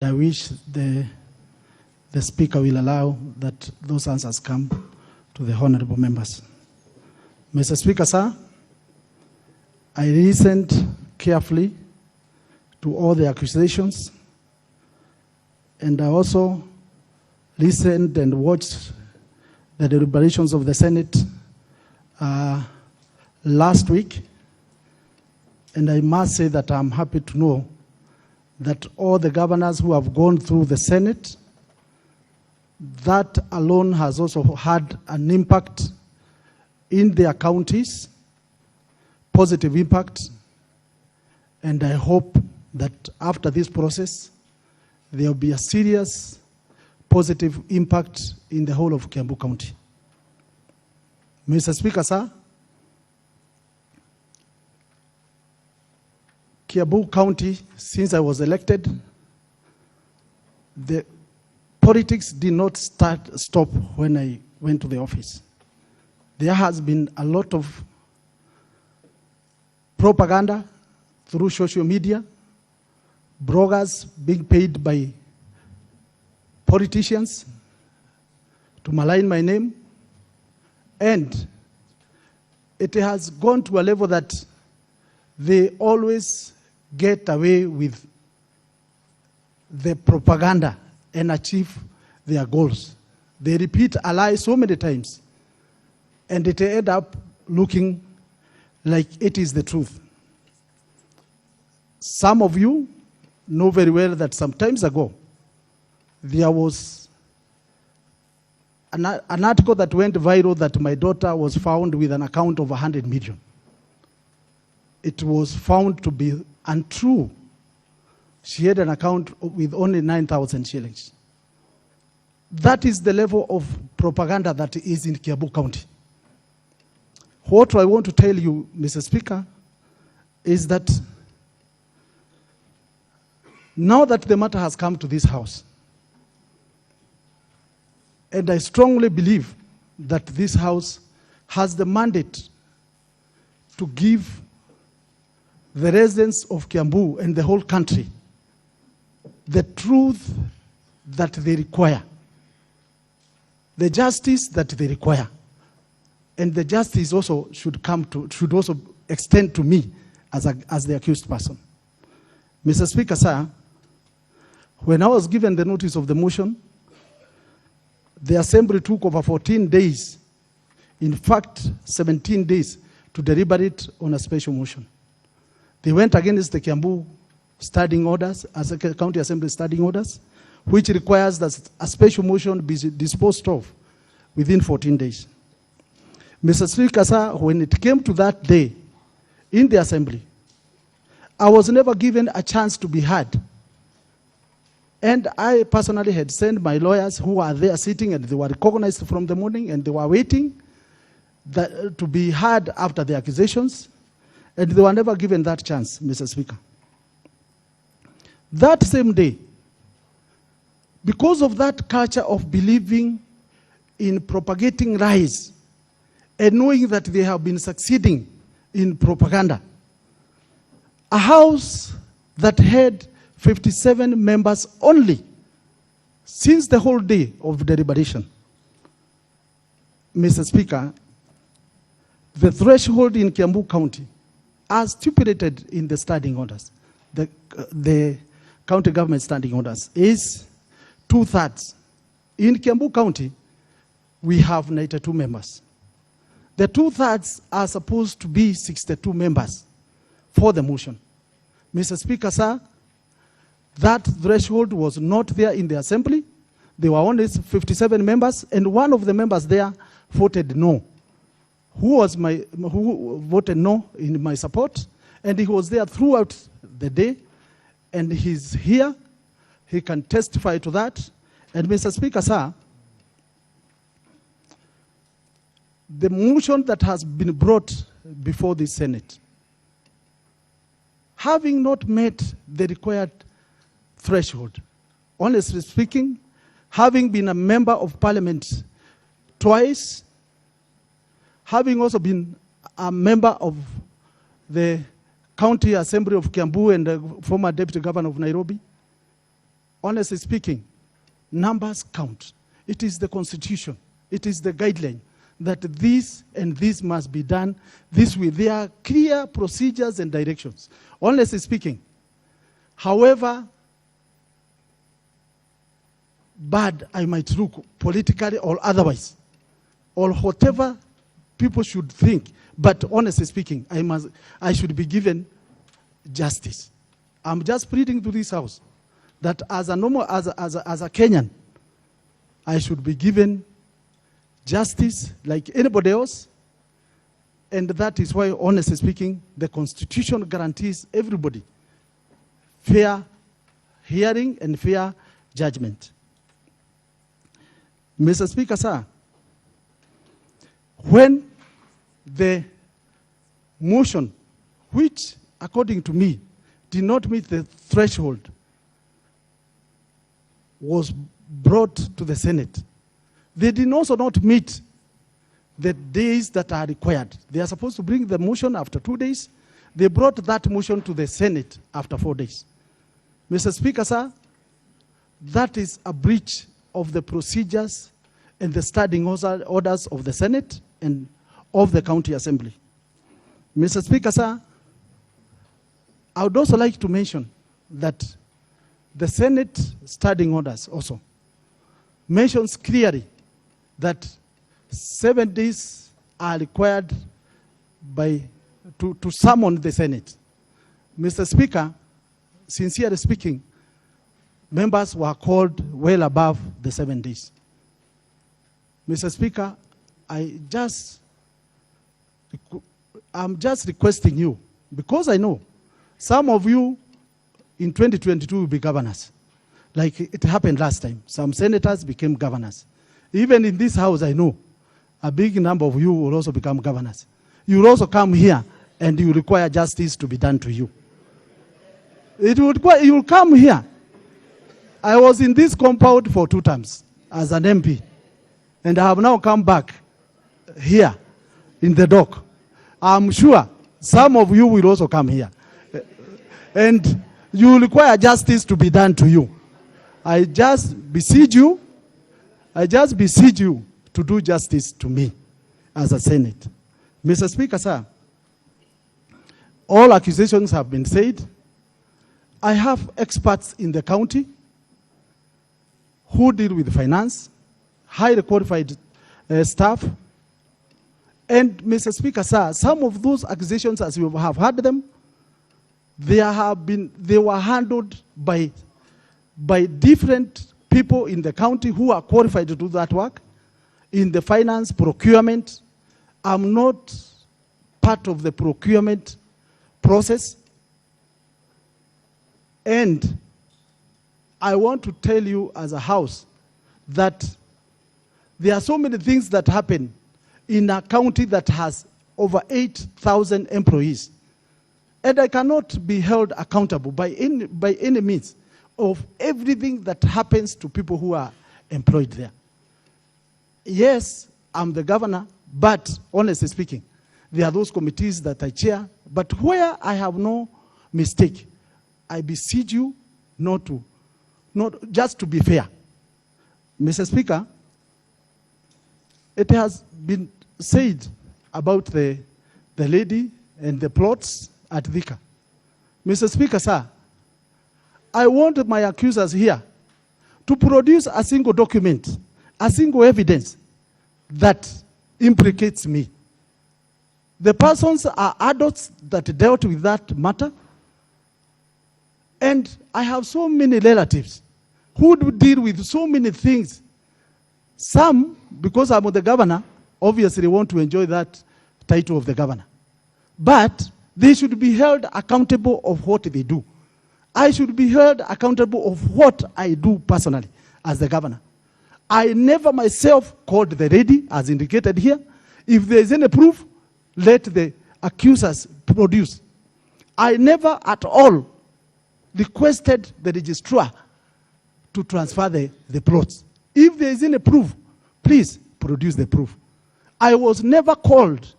I wish the Speaker will allow that those answers come to the honorable members. Mr. Speaker, sir, I listened carefully to all the accusations, and I also listened and watched the deliberations of the Senate last week, and I must say that I'm happy to know that all the governors who have gone through the Senate, that alone has also had an impact in their counties, positive impact, and I hope that after this process, there will be a serious positive impact in the whole of Kiambu County. Mr. Speaker, sir, Kiambu County, since I was elected, the politics did not stop when I went to the office. There has been a lot of propaganda through social media, bloggers being paid by politicians to malign my name, and it has gone to a level that they always get away with the propaganda and achieve their goals. They repeat a lie so many times, and it ends up looking like it is the truth. Some of you know very well that some times ago, there was an article that went viral that my daughter was found with an account of 100 million. It was found to be untrue. She had an account with only 9,000 shillings. That is the level of propaganda that is in Kiambu County. What I want to tell you, Mr. Speaker, is that now that the matter has come to this House, and I strongly believe that this House has the mandate to give the residents of Kiambu and the whole country the truth that they require, the justice that they require, and the justice also should also extend to me as the accused person. Mr. Speaker, sir, when I was given the notice of the motion, the Assembly took over 14 days, in fact 17 days, to deliberate on a special motion. They went against the Kiambu standing orders, as a county assembly standing orders, which requires that a special motion be disposed of within 14 days. Mr. Speaker, sir, when it came to that day in the assembly, I was never given a chance to be heard. And I personally had sent my lawyers who were there sitting, and they were recognized from the morning, and they were waiting to be heard after the accusations, and they were never given that chance, Mr. Speaker. That same day, because of that culture of believing in propagating lies and knowing that they have been succeeding in propaganda, a House that had 57 members only since the whole day of deliberation, Mr. Speaker, the threshold in Kiambu County, as stipulated in the standing orders, the county government standing orders, is 2/3. In Kiambu County, we have 92 members. The 2/3 are supposed to be 62 members for the motion. Mr. Speaker, sir, that threshold was not there in the assembly. There were only 57 members, and one of the members there voted no. Who voted no in my support, and he was there throughout the day, and he's here. He can testify to that. And Mr. Speaker, sir, the motion that has been brought before the Senate, having not met the required threshold, honestly speaking, having been a member of parliament twice, having also been a member of the County Assembly of Kiambu and the former Deputy Governor of Nairobi, honestly speaking, numbers count. It is the constitution. It is the guideline that this and this must be done this way. There are clear procedures and directions. Honestly speaking, however bad I might look politically or otherwise, or whatever people should think, but honestly speaking, I should be given justice. I'm just pleading to this house that as a Kenyan, I should be given justice like anybody else. And that is why, honestly speaking, the Constitution guarantees everybody fair hearing and fair judgment. Mr. Speaker, sir, when the motion, which according to me did not meet the threshold, was brought to the Senate, they did also not meet the days that are required. They are supposed to bring the motion after 2 days. They brought that motion to the Senate after 4 days. Mr. Speaker, sir, that is a breach of the procedures and the standing orders of the Senate and of the County Assembly. Mr. Speaker, sir, I would also like to mention that the Senate standing orders also mentions clearly that 7 days are required to summon the Senate. Mr. Speaker, sincerely speaking, members were called well above the 7 days. Mr. Speaker, I'm just requesting you, because I know some of you in 2022 will be governors, like it happened last time. Some senators became governors. Even in this house, I know a big number of you will also become governors. You will also come here and you require justice to be done to you. You will come here. I was in this compound for 2 terms as an MP, and I have now come back here in the dock. I'm sure some of you will also come here. And you will require justice to be done to you. I just beseech you to do justice to me as a Senate. Mr. Speaker, sir, all accusations have been said. I have experts in the county who deal with finance, highly qualified staff. And Mr. Speaker, sir, some of those accusations, as you have heard them, they were handled by different people in the county who are qualified to do that work. In the finance, procurement, I'm not part of the procurement process. And I want to tell you as a house that there are so many things that happen in a county that has over 8,000 employees. And I cannot be held accountable by any means of everything that happens to people who are employed there. Yes, I'm the governor, but honestly speaking, there are those committees that I chair. But where I have no mistake, I beseech you not just to be fair. Mr. Speaker, it has been said about the lady and the plots at Thika. Mr. Speaker, sir, I want my accusers here to produce a single document, a single evidence that implicates me. The persons are adults that dealt with that matter. And I have so many relatives who do deal with so many things. Some, because I'm the governor, obviously want to enjoy that title of the governor. But they should be held accountable of what they do. I should be held accountable of what I do personally as the governor. I never myself called the lady, as indicated here. If there is any proof, let the accusers produce. I never at all requested the registrar to transfer the plots. If there is any proof, please produce the proof. I was never called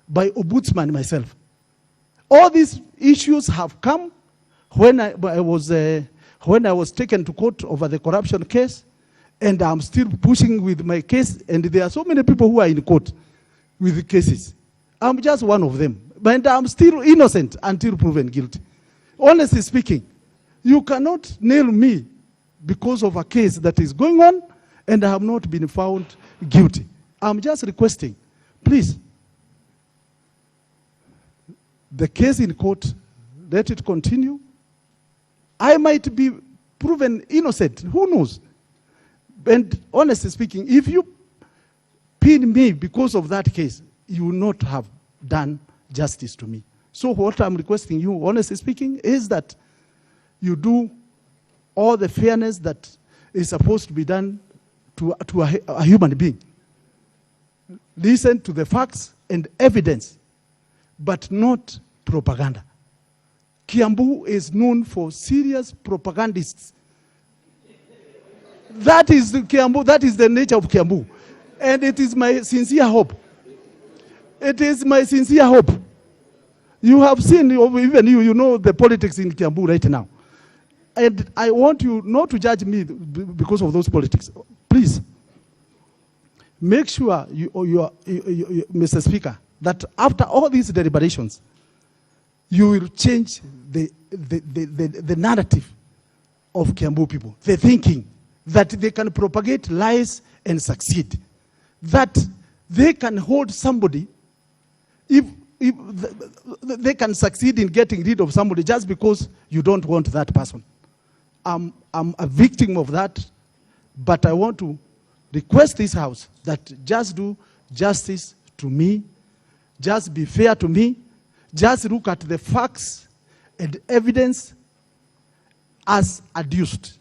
by ombudsman myself. All these issues have come when I was when I was taken to court over the corruption case, and I'm still pushing with my case, and there are so many people who are in court with the cases. I'm just one of them. But I'm still innocent until proven guilty. Honestly speaking, you cannot nail me because of a case that is going on and I have not been found guilty. I'm just requesting, please, the case in court, let it continue. I might be proven innocent, who knows? And honestly speaking, if you pin me because of that case, you will not have done justice to me. So what I'm requesting you, honestly speaking, is that you do all the fairness that is supposed to be done to a human being. Listen to the facts and evidence, but not propaganda. Kiambu is known for serious propagandists. That is Kiambu, that is the nature of Kiambu. And it is my sincere hope. It is my sincere hope. You have seen, even you know the politics in Kiambu right now. And I want you not to judge me because of those politics. Please, make sure, Mr. Speaker, that after all these deliberations, you will change the narrative of Kiambu people, the thinking that they can propagate lies and succeed, that they can hold somebody if they can succeed in getting rid of somebody just because you don't want that person. I'm a victim of that, but I want to request this House that just do justice to me, just be fair to me, just look at the facts and evidence as adduced.